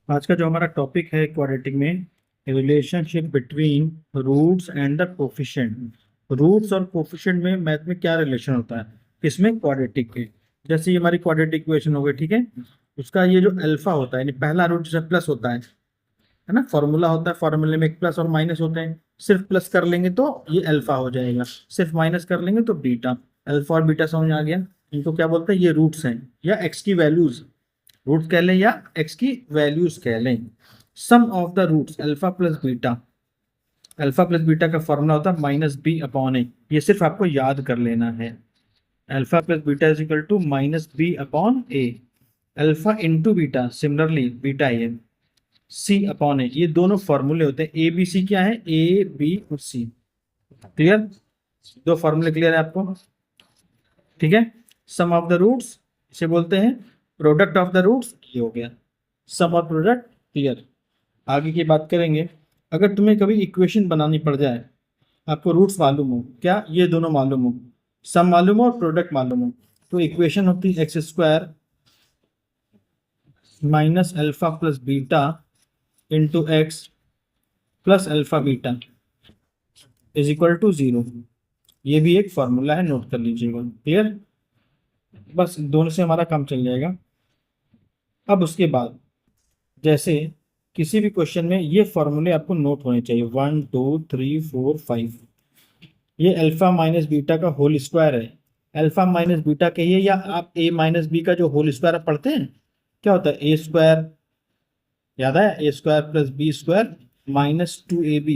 आज का जो हमारा टॉपिक है क्वाड्रेटिक में, relationship between roots and the coefficient. Roots और कोफिशिएंट में मैथ में क्या रिलेशन होता है, किसमें? क्वाड्रेटिक के। जैसे ये हमारी क्वाड्रेटिक इक्वेशन हो गई, ठीक है। उसका ये जो अल्फा होता है, यानी पहला रूट जैसे प्लस होता है ना, फॉर्मूला होता है, फॉर्मूले में एक प्लस और माइनस होते हैं। सिर्फ प्लस कर लेंगे तो ये अल्फा हो जाएगा, सिर्फ माइनस कर लेंगे तो बीटा। अल्फा और बीटा समझ आ गया। इनको क्या बोलते हैं? ये रूट्स हैं या एक्स की वैल्यूज, रूट्स कह लें या एक्स की वैल्यूज कह लें। Sum of the roots alpha plus beta, alpha plus beta का फॉर्मूला होता है माइनस बी अपॉन ए। ये सिर्फ आपको याद कर लेना है। Alpha plus beta is equal to minus B upon A. Alpha into beta, similarly beta A, C upon A. ये दोनों फॉर्मूले होते हैं। ए बी सी क्या है? ए बी और सी। क्लियर? दो फॉर्मूले क्लियर है आपको? ठीक है। सम ऑफ द रूट्स इसे बोलते हैं प्रोडक्ट ऑफ द रूट्स। ये हो गया सम और प्रोडक्ट। क्लियर? आगे की बात करेंगे। अगर तुम्हें कभी इक्वेशन बनानी पड़ जाए, आपको रूट्स मालूम हो, क्या ये दोनों मालूम हो, सम मालूम हो और प्रोडक्ट मालूम हो, तो इक्वेशन होती है x square minus alpha plus beta into x plus alpha beta is equal to 0। ये भी एक फॉर्मूला है, नोट कर लीजिएगा। क्लियर? बस दोनों से हमारा काम चल जाएगा। अब उसके बाद जैसे किसी भी क्वेश्चन में ये फॉर्मूले आपको नोट होने चाहिए, 1 2 3 4 5। ये अल्फा माइनस बीटा का होल स्क्वायर है। अल्फा माइनस बीटा कहिए या आप ए माइनस बी का जो होल स्क्वायर पढ़ते हैं, क्या होता है? ए स्क्वायर, याद है? A square plus B square minus 2ab।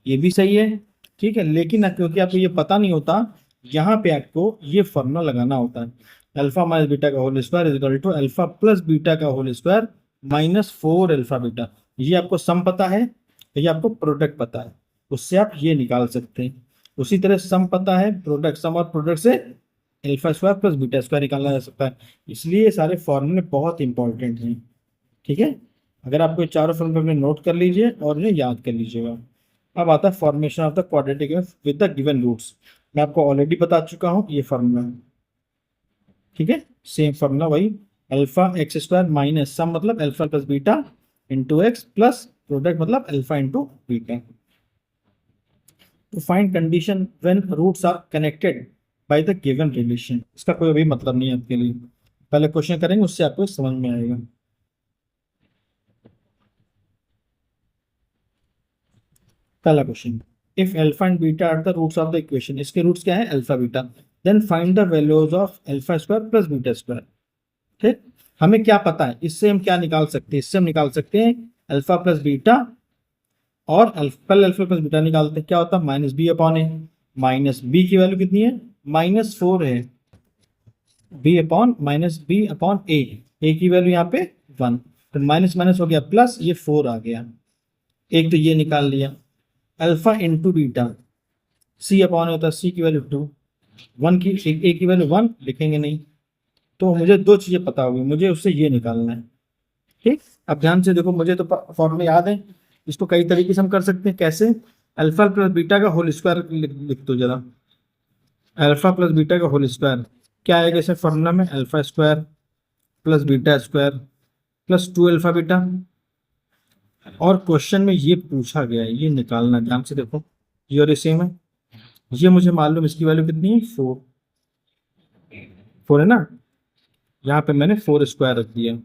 ये भी सही है, ठीक है। लेकिन क्योंकि आपको ये पता नहीं होता, यहाँ पे आपको ये फॉर्मूला लगाना होता है। अल्फा माइनस बीटा का whole square is equal to alpha plus beta का whole square minus 4 alpha beta. ये आपको सम पता है, ये आपको प्रोडक्ट पता है, उससे आप ये निकाल सकते हैं। उसी तरह सम पता है, प्रोडक्ट, सम और प्रोडक्ट से alpha square plus beta square निकाला जा सकता है। इसलिए ये सारे फॉर्मूले बहुत इंपॉर्टेंट हैं, ठीक है। अगर आपको चारों फॉर्मूले नोट कर लीजिए और इन्हें याद कर लीजिएगा। अब आता है formation of the quadratic with the given roots. मैं आपको ऑलरेडी बता चुका हूँ ये फॉर्मूला, ठीक है। सेम फॉर्मूला वही, alpha X square minus sum मतलब alpha plus beta into x plus product मतलब alpha into beta. To find condition when roots are connected by the given relation. इसका कोई भी मतलब नहीं है आपके लिए, पहले क्वेश्चन करेंगे उससे आपको समझ में आएगा। पहला question, if alpha and beta are the roots of the equation. इसके रूट्स क्या है? Alpha beta. Then find the values of alpha square plus beta square. ठीक, हमें क्या पता है, इससे हम क्या निकाल सकते हैं? इससे हम निकाल सकते हैं अल्फा प्लस बीटा और पहले अल्फा प्लस बीटा निकालते हैं, क्या होता है? Minus B upon A. Minus B की वैल्यू कितनी है? -4 है। B upon minus B upon A की वैल्यू यहाँ पे 1, तो माइनस माइनस हो गया प्लस, ये 4 आ गया। एक तो ये निकाल लिया। अल्फा इंटू बीटा, सी अपॉन होता है, सी की वैल्यू 2, 1 की, ए की वैल्यू 1 लिखेंगे नहीं, तो मुझे दो चीजें पता होगी, मुझे उससे ये निकालना है। ठीक, अब ध्यान से देखो, मुझे तो फॉर्मूले याद है। इसको कई तरीके से हम कर सकते हैं। कैसे? अल्फा प्लस बीटा का होल स्क्वायर लिख दो जरा। अल्फा प्लस बीटा का होल स्क्वायर क्या आएगा इसे फॉर्मूला में? Alpha square plus beta square plus 2 alpha beta. और क्वेश्चन में ये पूछा गया है, ये निकालना, ध्यान से देखो, ये और ये सेम है। ये मुझे मालूम, इसकी वैल्यू कितनी है? 4 है ना। यहाँ पे मैंने 4 स्क्वायर रख दिया।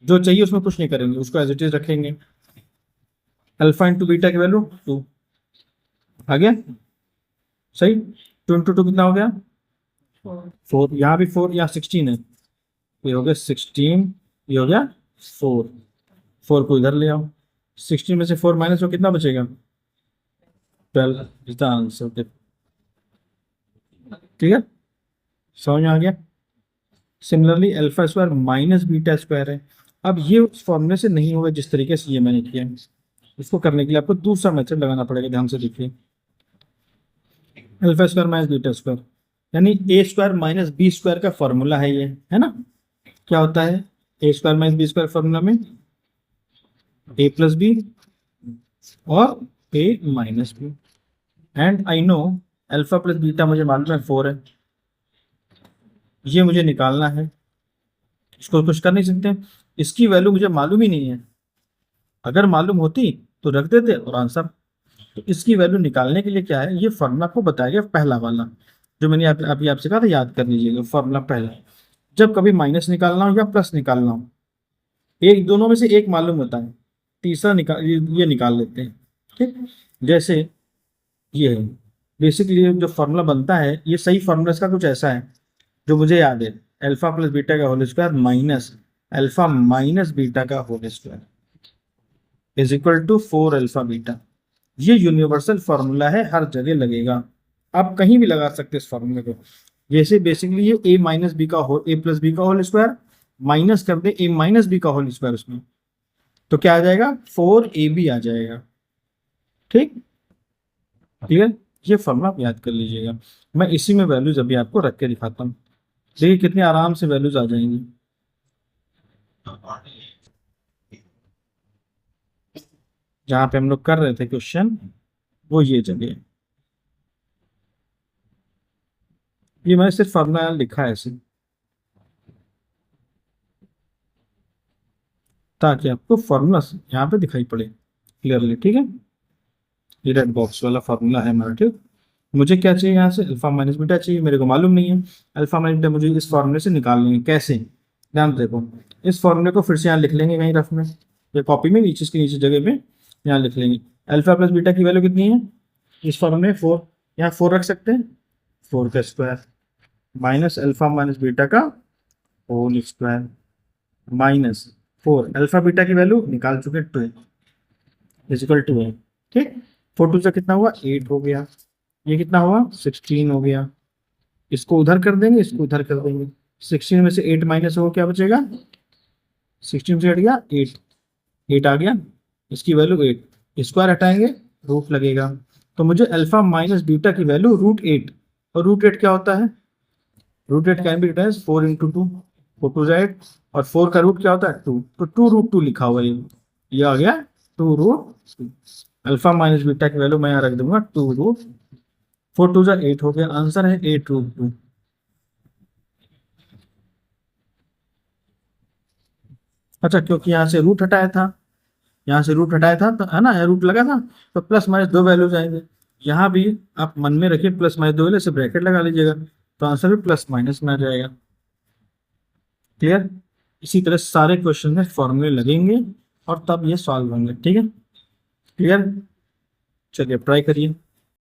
जो चाहिए उसमें कुछ नहीं करेंगे, उसको एज इट इज रखेंगे। अल्फा इंटू बीटा की वैल्यू 2 आ गया, सही। 2 इंटू 2 कितना हो गया? 4। यहाँ भी 4, यहाँ 16 है, ये हो गया 16, ये हो गया 4। 4 को इधर ले आओ, 16 में से 4 माइनस हो कितना बचेगा? 12 इज द आंसर। ठीक है, समझ में आ गया। Similarly alpha square minus beta square है। अब ये उस फॉर्मूले से नहीं होगा जिस तरीके से ये मैंने किया। इसको करने के लिए आपको दूसरा मेथड लगाना पड़ेगा। ध्यान से देखिए, alpha square minus beta square यानी A square minus B square का फॉर्मूला है ये, है ना। क्या होता है A square minus B square formula में? ए प्लस बी और A minus B. And I know alpha plus beta मुझे मालूम है 4 है, ये मुझे निकालना है। इसको कुछ कर नहीं सकते, इसकी वैल्यू मुझे मालूम ही नहीं है, अगर मालूम होती तो रख देते और आंसर। तो इसकी वैल्यू निकालने के लिए क्या है, ये फॉर्मूला आपको बताया गया पहला वाला, जो मैंने अभी आपसे कहा था याद कर लीजिएगा। फॉर्मूला पहला, जब कभी माइनस निकालना हो या प्लस निकालना हो, एक दोनों में से एक मालूम होता है, तीसरा निकाल ये निकाल लेते हैं। ठीक, जैसे ये है बेसिकली जो फॉर्मूला बनता है, ये सही फॉर्मूला इसका कुछ ऐसा है जो मुझे याद है, अल्फा प्लस बीटा का whole square minus alpha minus beta का whole square is equal to 4 alpha beta. ये यूनिवर्सल फॉर्मूला है, हर जगह लगेगा, आप कहीं भी लगा सकते हैं इस फॉर्मूले को। जैसे बेसिकली ये ए माइनस बी का हो ए प्लस बी का होल स्क्वायर माइनस कर दे ए माइनस बी का होल स्क्वायर उसमें, तो क्या आ जाएगा, 4ab आ जाएगा। ठीक, ठीक है, ये फॉर्मूला आप याद कर लीजिएगा। मैं इसी में वैल्यूज अभी आपको रख के दिखाता हूँ, देखिए कितने आराम से वैल्यूज आ जाएंगी। जहां पे हम लोग कर रहे थे क्वेश्चन, वो ये जगह, ये मैंने सिर्फ फॉर्मूला लिखा है ऐसे, ताकि आपको फॉर्मूला यहाँ पे दिखाई पड़े क्लियरली। ठीक है, ये रेड बॉक्स वाला फॉर्मूला है हमारा। ठीक, मुझे क्या चाहिए यहाँ से, अल्फा माइनस बीटा चाहिए, मेरे को मालूम नहीं है। अल्फा माइनस बीटा मुझे इस फॉर्मूले से निकाल लेंगे, कैसे, ध्यान से देखो। इस फॉर्मूले को फिर से यहाँ लिख लेंगे कहीं रफ में, या कॉपी में नीचे इसके नीचे जगह में यहाँ लिख लेंगे। अल्फा प्लस बीटा की वैल्यू कितनी है इस फॉर्मूले में, 4, यहाँ 4 रख सकते हैं, 4 का square minus alpha minus beta का whole square minus 4 alpha beta की वैल्यू निकाल चुके 2 इजिकल 2 है। ठीक, 4 2 से कितना हुआ 8 हो गया, ये कितना हुआ 16 हो गया, इसको उधर कर देंगे, इसको उधर कर देंगे, 16 में से 8 माइनस हो क्या बचेगा, 16 से हट गया 8, 8 आ गया, इसकी वैल्यू 8, स्क्वायर हटाएंगे रूट लगेगा, तो मुझे अल्फा माइनस बीटा की वैल्यू √8, और √8 क्या होता है, √8 कैन बी रिटन एज 4 × 2, 4 2 8, और 4 का रूट क्या होता है 2, तो 2√2 लिखा हुआ है, ये आ गया 2√2। अल्फा माइनस बीटा की वैल्यू मैं यहाँ रख दूंगा 2√, 4 2 8 हो गया, आंसर है 8√2। अच्छा, क्योंकि यहाँ से रूट हटाया था, यहाँ से रूट हटाया था तो है ना, यहाँ रूट लगा था, तो प्लस माइनस 2 वैल्यूज आएंगे। यहाँ भी आप मन में रखिए प्लस माइनस 2 वैल्यू से ब्रैकेट लगा लीजिएगा, तो आंसर भी प्लस माइनस में आ जाएगा। क्लियर, इसी तरह सारे क्वेश्चन में फॉर्मूले लगेंगे और तब ये सॉल्व होंगे। ठीक है, क्लियर, चलिए ट्राई करिए।